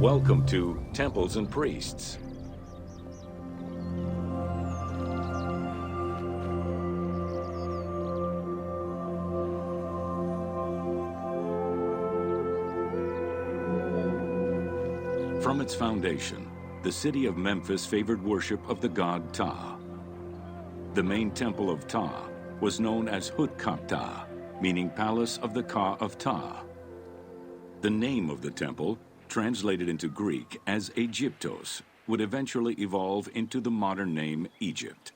Welcome to Temples and Priests. From its foundation, the city of Memphis favored worship of the god Ptah. The main temple of Ptah was known as Hutkaptah, meaning Palace of the Ka of Ptah. The name of the temple, translated into Greek as Aegyptos, would eventually evolve into the modern name Egypt.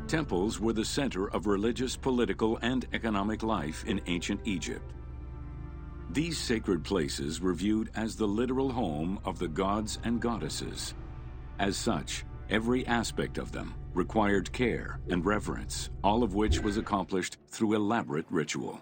Temples were the center of religious, political, and economic life in ancient Egypt. These sacred places were viewed as the literal home of the gods and goddesses. As such, every aspect of them required care and reverence, all of which was accomplished through elaborate ritual.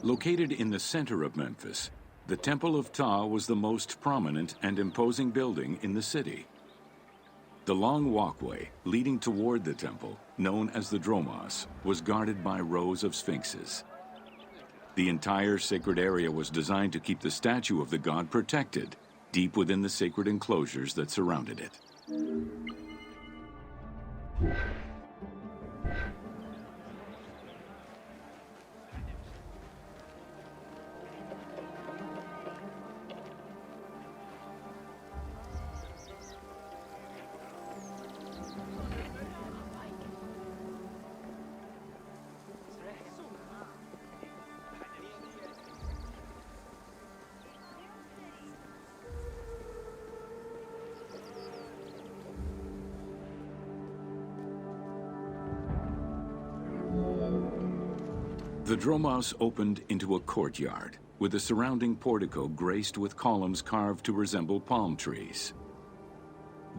Located in the center of Memphis, the Temple of Ptah was the most prominent and imposing building in the city. The long walkway leading toward the temple, known as the Dromos, was guarded by rows of sphinxes. The entire sacred area was designed to keep the statue of the god protected, deep within the sacred enclosures that surrounded it. The Dromos opened into a courtyard, with the surrounding portico graced with columns carved to resemble palm trees.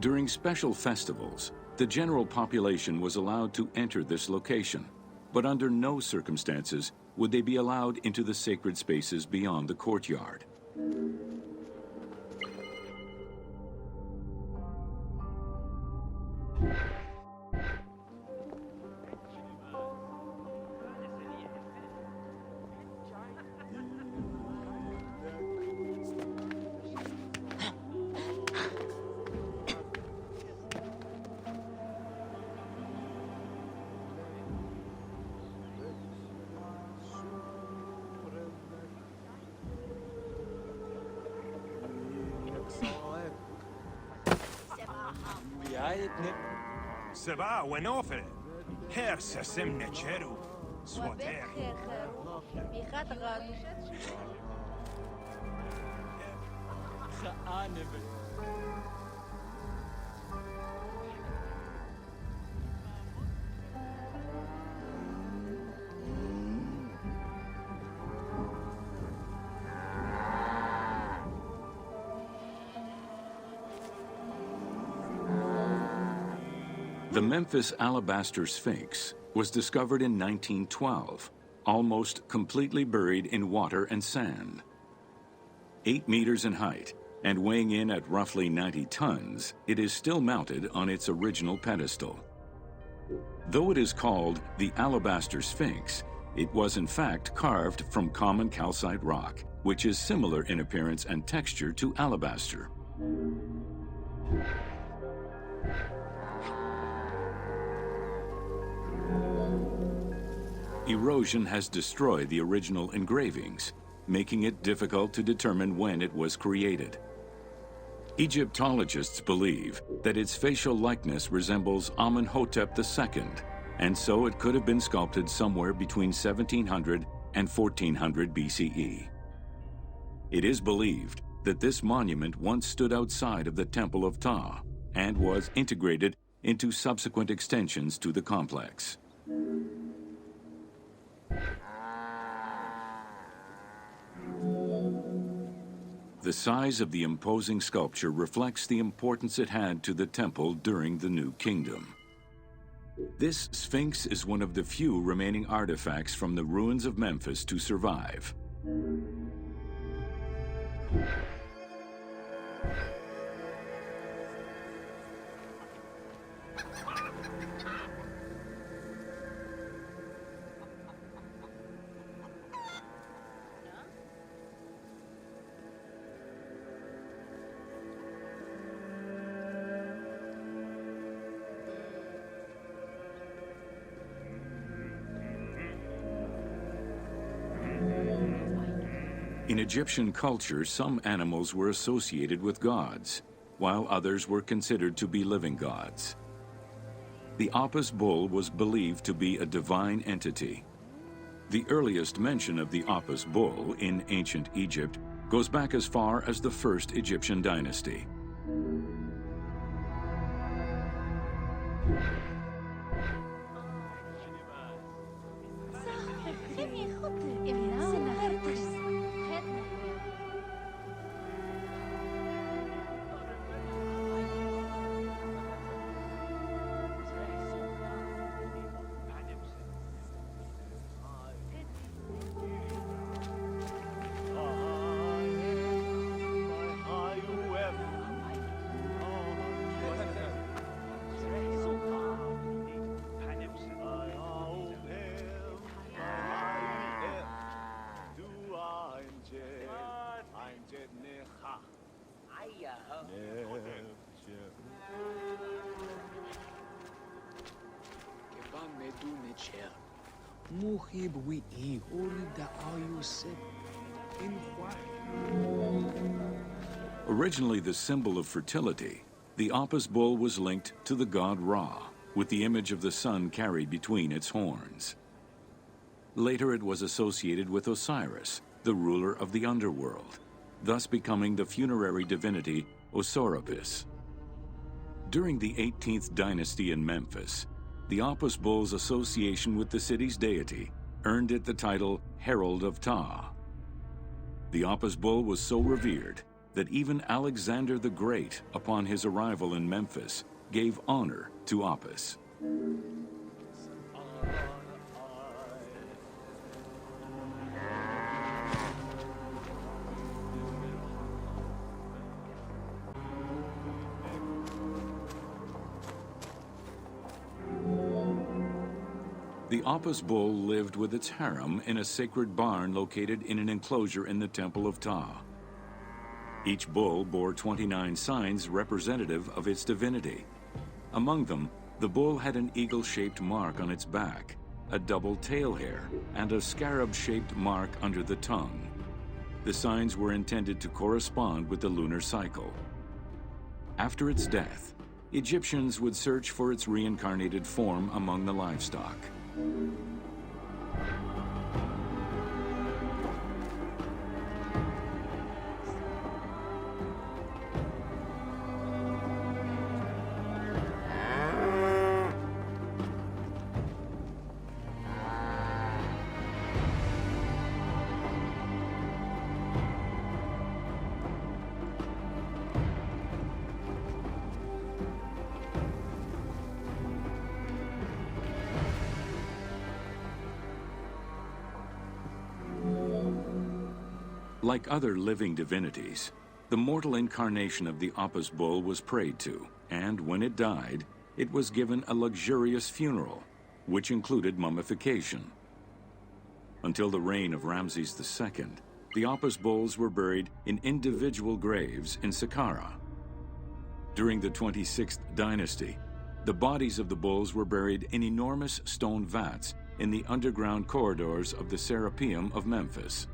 During special festivals, the general population was allowed to enter this location, but under no circumstances would they be allowed into the sacred spaces beyond the courtyard. سبا ونوفر هر سسم نچرو سواتر The Memphis Alabaster Sphinx was discovered in 1912, almost completely buried in water and sand. 8 meters in height and weighing in at roughly 90 tons, it is still mounted on its original pedestal. Though it is called the Alabaster Sphinx, it was in fact carved from common calcite rock, which is similar in appearance and texture to alabaster. Erosion has destroyed the original engravings, making it difficult to determine when it was created. Egyptologists believe that its facial likeness resembles Amenhotep II, and so it could have been sculpted somewhere between 1700 and 1400 BCE. It is believed that this monument once stood outside of the Temple of Ptah and was integrated into subsequent extensions to the complex. The size of the imposing sculpture reflects the importance it had to the temple during the New Kingdom. This sphinx is one of the few remaining artifacts from the ruins of Memphis to survive. In Egyptian culture, some animals were associated with gods, while others were considered to be living gods. The Apis bull was believed to be a divine entity. The earliest mention of the Apis bull in ancient Egypt goes back as far as the first Egyptian dynasty. Originally the symbol of fertility, the Apis bull was linked to the god Ra, with the image of the sun carried between its horns. Later it was associated with Osiris, the ruler of the underworld, thus becoming the funerary divinity Osiris. During the 18th dynasty in Memphis, the Apis bull's association with the city's deity earned it the title Herald of Ptah. The Apis bull was so revered that even Alexander the Great, upon his arrival in Memphis, gave honor to Apis. The Apis bull lived with its harem in a sacred barn located in an enclosure in the Temple of Ptah. Each bull bore 29 signs representative of its divinity. Among them, the bull had an eagle-shaped mark on its back, a double tail hair, and a scarab-shaped mark under the tongue. The signs were intended to correspond with the lunar cycle. After its death, Egyptians would search for its reincarnated form among the livestock. Like other living divinities, the mortal incarnation of the Apis bull was prayed to, and when it died, it was given a luxurious funeral, which included mummification. Until the reign of Ramses II, the Apis bulls were buried in individual graves in Saqqara. During the 26th dynasty, the bodies of the bulls were buried in enormous stone vats in the underground corridors of the Serapeum of Memphis.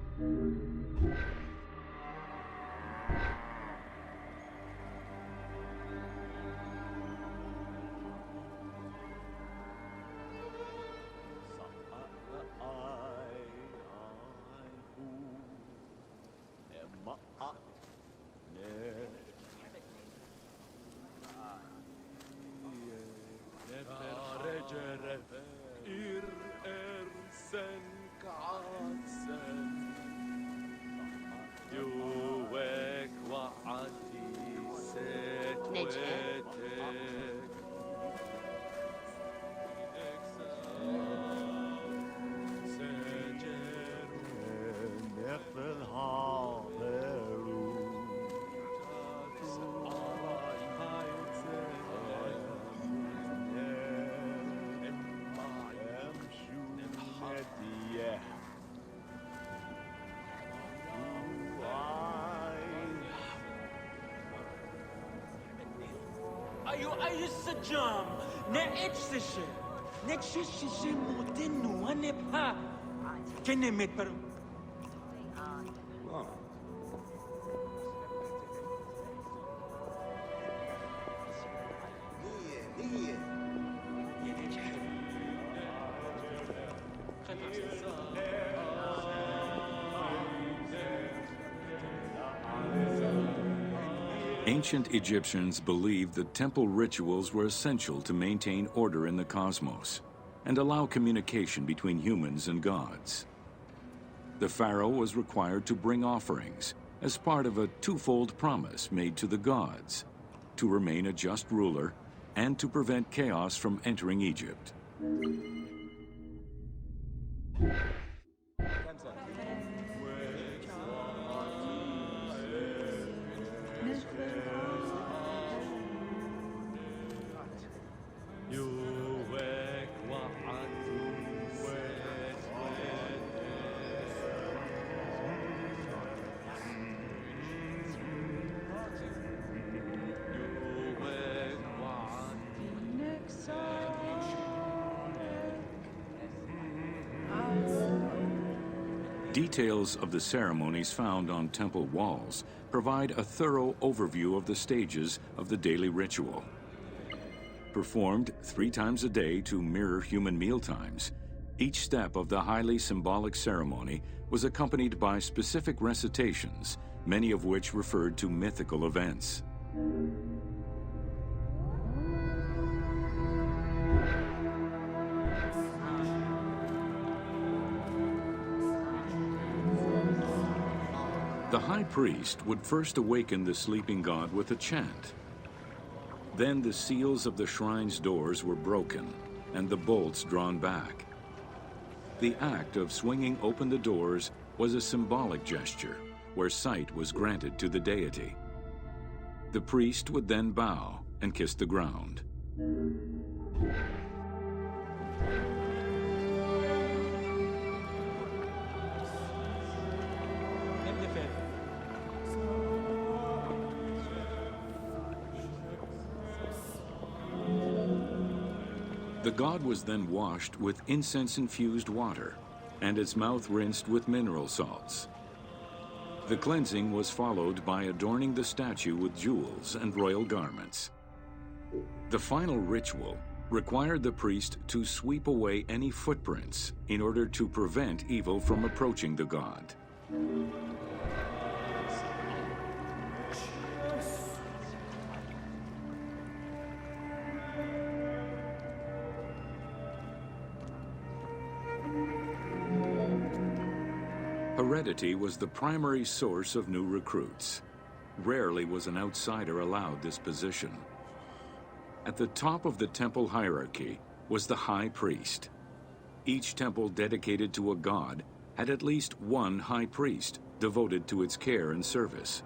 Ancient Egyptians believed that temple rituals were essential to maintain order in the cosmos and allow communication between humans and gods. The pharaoh was required to bring offerings as part of a twofold promise made to the gods, to remain a just ruler and to prevent chaos from entering Egypt. Details of the ceremonies found on temple walls provide a thorough overview of the stages of the daily ritual. Performed 3 times a day to mirror human mealtimes, each step of the highly symbolic ceremony was accompanied by specific recitations, many of which referred to mythical events. The high priest would first awaken the sleeping god with a chant. Then the seals of the shrine's doors were broken and the bolts drawn back. The act of swinging open the doors was a symbolic gesture where sight was granted to the deity. The priest would then bow and kiss the ground. The god was then washed with incense-infused water and its mouth rinsed with mineral salts. The cleansing was followed by adorning the statue with jewels and royal garments. The final ritual required the priest to sweep away any footprints in order to prevent evil from approaching the god. Heredity was the primary source of new recruits. Rarely was an outsider allowed this position. At the top of the temple hierarchy was the high priest. Each temple dedicated to a god had at least one high priest devoted to its care and service.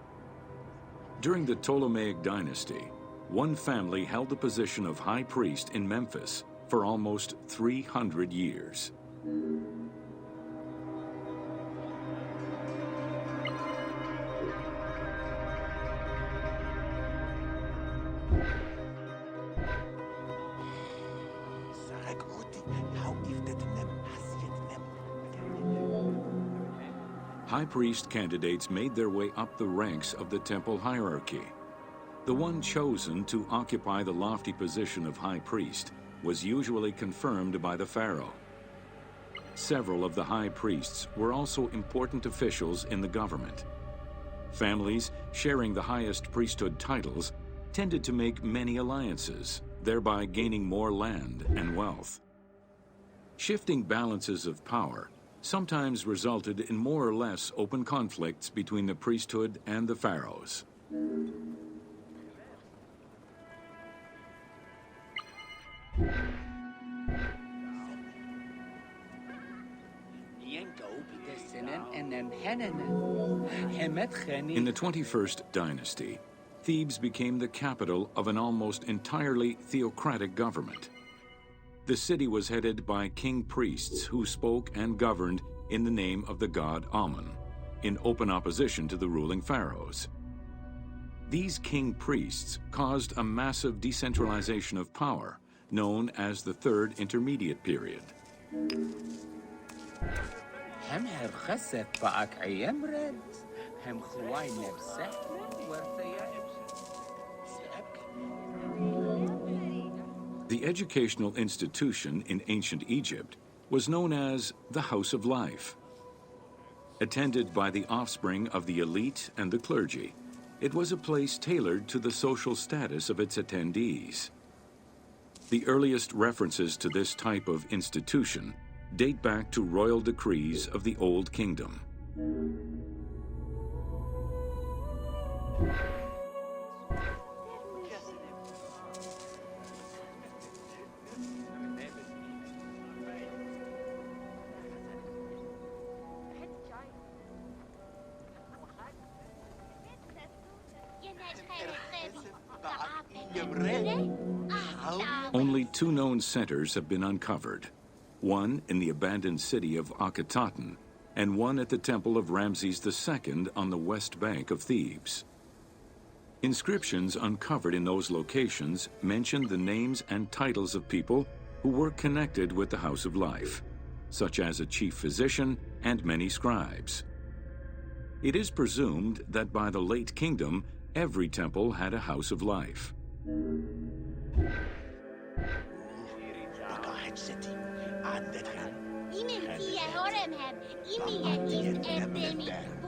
During the Ptolemaic dynasty, one family held the position of high priest in Memphis for almost 300 years. High priest candidates made their way up the ranks of the temple hierarchy. The one chosen to occupy the lofty position of high priest was usually confirmed by the pharaoh. Several of the high priests were also important officials in the government. Families sharing the highest priesthood titles tended to make many alliances, thereby gaining more land and wealth. Shifting balances of power sometimes resulted in more or less open conflicts between the priesthood and the pharaohs. In the 21st dynasty, Thebes became the capital of an almost entirely theocratic government. The city was headed by king priests who spoke and governed in the name of the god Amun, in open opposition to the ruling pharaohs. These king priests caused a massive decentralization of power, known as the Third Intermediate Period. The educational institution in ancient Egypt was known as the House of Life. Attended by the offspring of the elite and the clergy, it was a place tailored to the social status of its attendees. The earliest references to this type of institution date back to royal decrees of the Old Kingdom. Only two known centers have been uncovered, one in the abandoned city of Akhetaten and one at the temple of Ramses II on the west bank of Thebes. Inscriptions uncovered in those locations mention the names and titles of people who were connected with the House of Life, such as a chief physician and many scribes. It is presumed that by the late kingdom, every temple had a House of Life.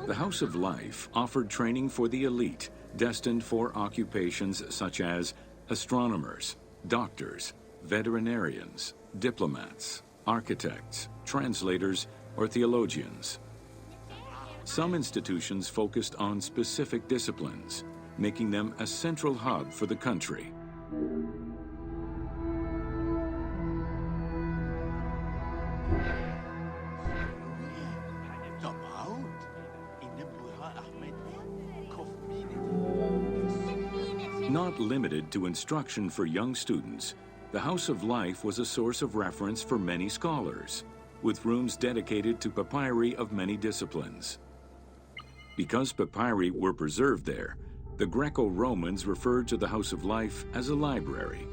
The House of Life offered training for the elite, destined for occupations such as astronomers, doctors, veterinarians, diplomats, architects, translators, or theologians. Some institutions focused on specific disciplines, making them a central hub for the country. Not limited to instruction for young students, the House of Life was a source of reference for many scholars, with rooms dedicated to papyri of many disciplines. Because papyri were preserved there, the Greco-Romans referred to the House of Life as a library.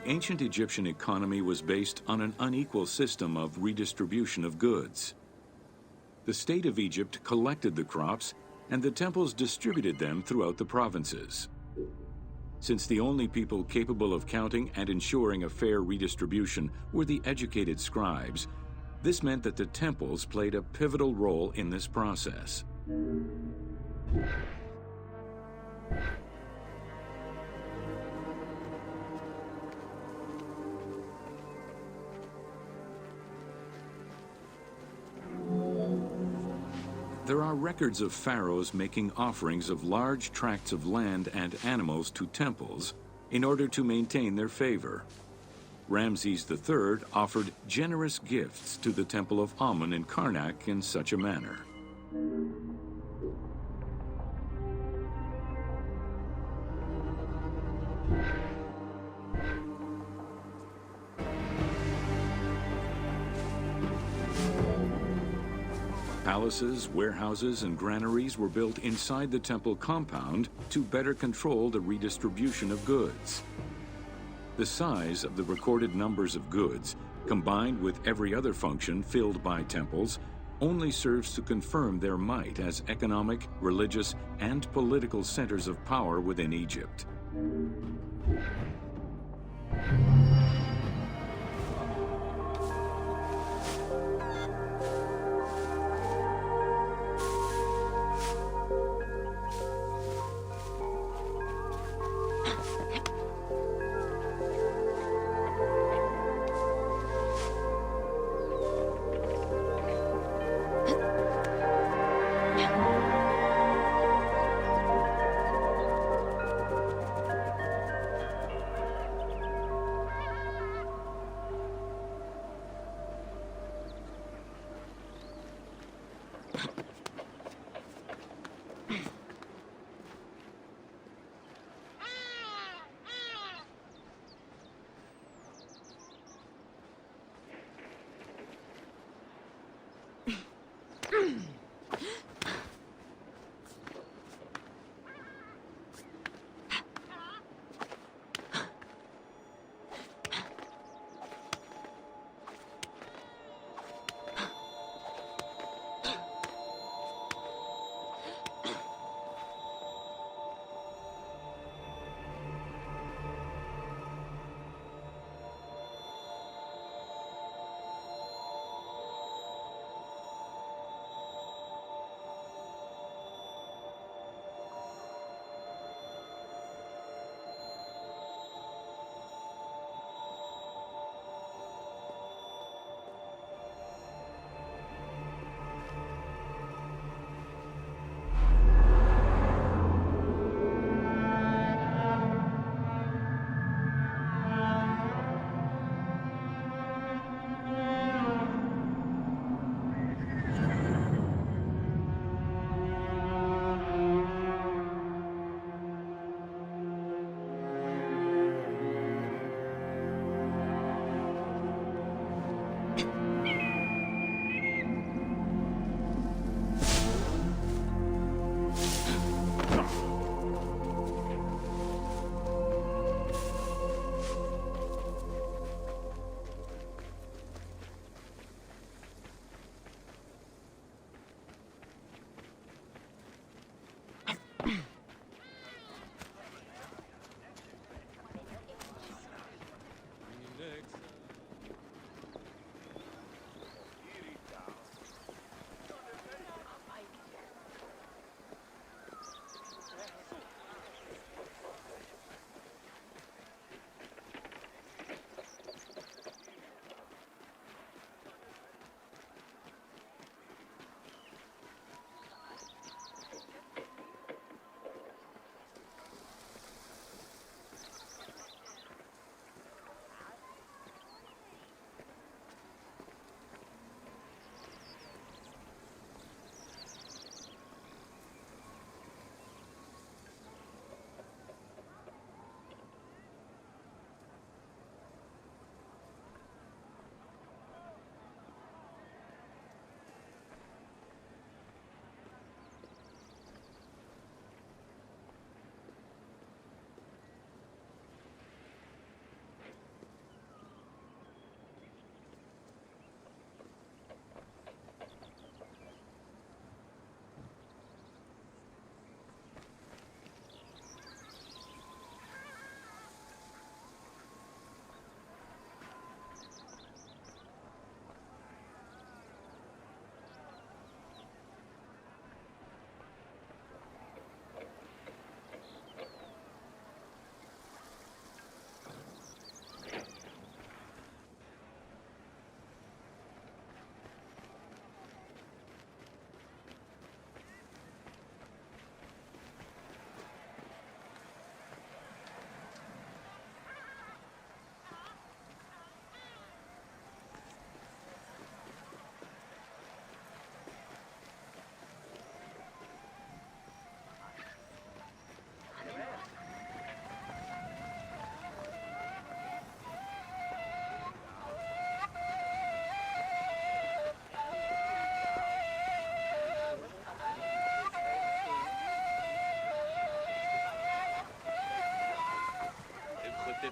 Ancient Egyptian economy was based on an unequal system of redistribution of goods. The state of Egypt collected the crops, and the temples distributed them throughout the provinces. Since the only people capable of counting and ensuring a fair redistribution were the educated scribes, this meant that the temples played a pivotal role in this process. There are records of pharaohs making offerings of large tracts of land and animals to temples in order to maintain their favor. Ramses III offered generous gifts to the temple of Amun in Karnak in such a manner. Palaces, warehouses, and granaries were built inside the temple compound to better control the redistribution of goods. The size of the recorded numbers of goods, combined with every other function filled by temples, only serves to confirm their might as economic, religious, and political centers of power within Egypt.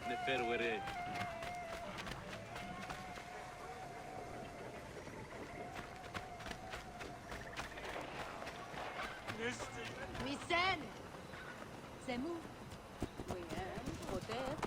نفر ورد ويسان سمو ويان خطير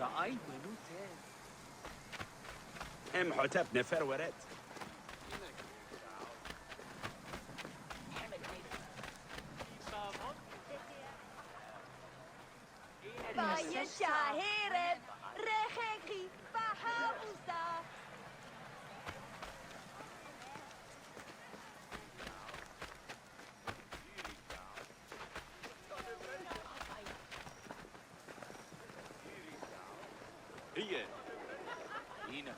رأيت نوتين هم حتب نفر ورد باي شاهرب رخيخي فحاوسا هي هنا